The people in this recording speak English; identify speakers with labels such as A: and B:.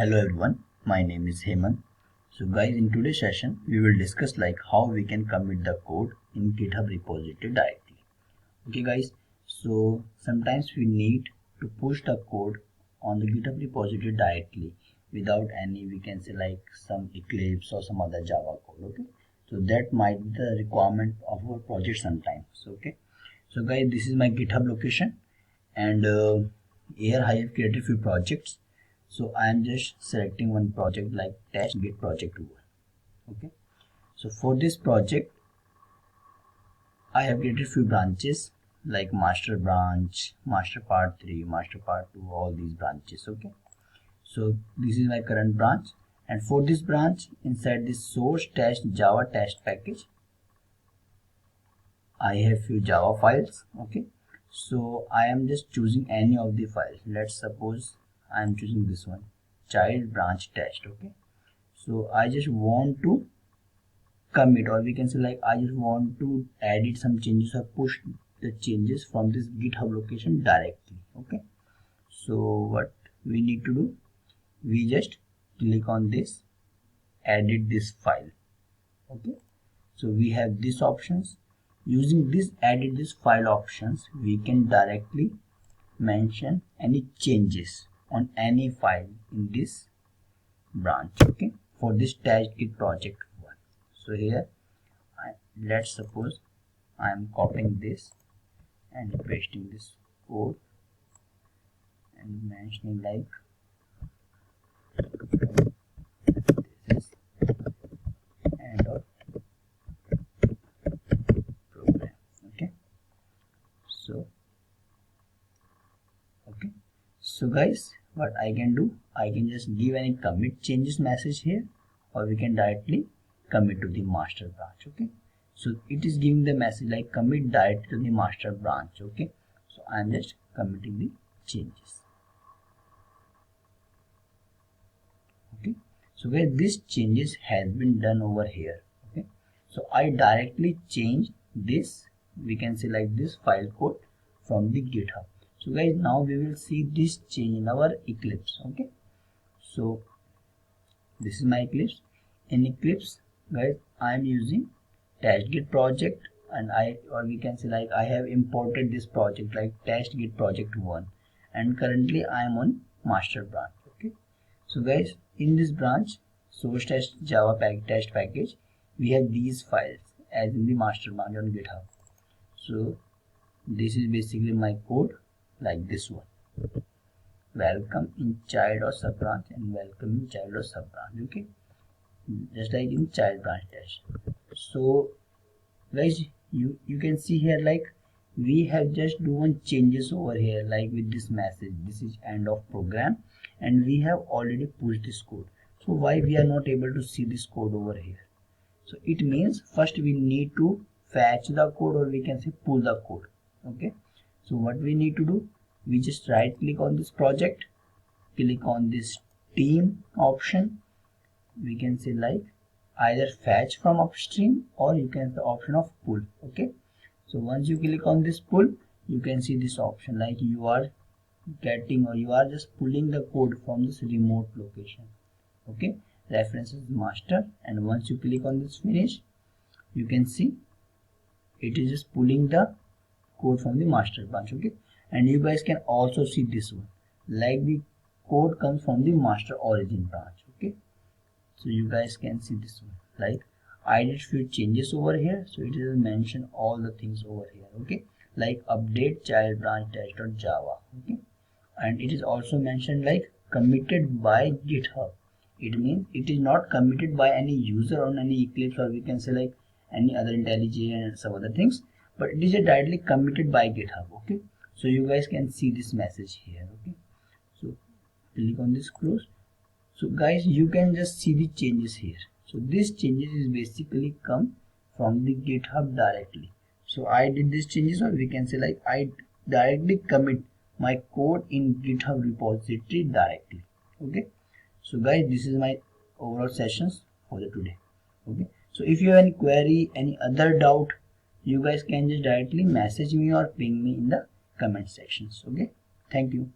A: Hello everyone, my name is Hemant. So guys, in today's session we will discuss like how we can commit the code in GitHub repository directly. Okay guys, so sometimes we need to push the code on the GitHub repository directly without any, we can say like some Eclipse or some other Java code. Okay, so that might be the requirement of our project sometimes. Okay, so guys, this is my GitHub location, and here I have created few projects. So I am just selecting one project like test git project 1. Okay, so for this project I have created few branches like master branch, master part 3, master part 2, all these branches. Okay, so this is my current branch, and for this branch inside this source test java test package I have few Java files. Okay, so I am just choosing any of the files. Let's suppose I am choosing this one, child branch test. Okay, so I just want to commit, or we can say like I just want to edit some changes or push the changes from this GitHub location directly. Okay, so what we need to do, we just click on this, edit this file. Okay, so we have these options. Using this edit this file options, we can directly mention any changes on any file in this branch. Okay, for this test git project 1. So here let's suppose I am copying this and pasting this code and mentioning like this is end of program. Okay, so guys, what I can do, I can just give any commit changes message here, or we can directly commit to the master branch. Okay, so it is giving the message like commit directly to the master branch. Okay, so I am just committing the changes. Okay, so where this changes has been done over here. Okay, so I directly change this, we can say like this file code from the GitHub. So guys, now we will see this change in our Eclipse. Okay, so this is my Eclipse. In Eclipse guys, I am using test git project, and we can say like I have imported this project like test git project 1, and currently I am on master branch. Okay, so guys, in this branch source test java test package, we have these files as in the master branch on GitHub. So this is basically my code like this one, welcome in child or sub branch and welcome in child or sub branch. Okay, just like in child branch test. So guys, you can see here like we have just done changes over here like with this message, this is end of program, and we have already pushed this code. So why we are not able to see this code over here? So it means first we need to fetch the code, or we can say pull the code. Okay, so what we need to do, we just right click on this project, click on this team option, we can say like either fetch from upstream, or you can the option of pull. Okay, so once you click on this pull, you can see this option like you are getting, or you are just pulling the code from this remote location. Okay, references master, and once you click on this finish, you can see it is just pulling the code from the master branch. Okay, and you guys can also see this one like the code comes from the master origin branch. Okay, so you guys can see this one like I did few changes over here, so it will mention all the things over here. Okay, like update child branch test.java. Okay, and it is also mentioned like committed by GitHub. It means it is not committed by any user on any Eclipse, or we can say like any other IntelliJ and some other things, but it is directly committed by GitHub. Okay, so you guys can see this message here. Okay, so click on this close. So guys, you can just see the changes here. So this changes is basically come from the GitHub directly. So I did these changes, or we can say like I directly commit my code in GitHub repository directly. Okay, so guys, this is my overall sessions for the today. Okay, so if you have any query, any other doubt, you guys can just directly message me or ping me in the comment sections. Okay, thank you.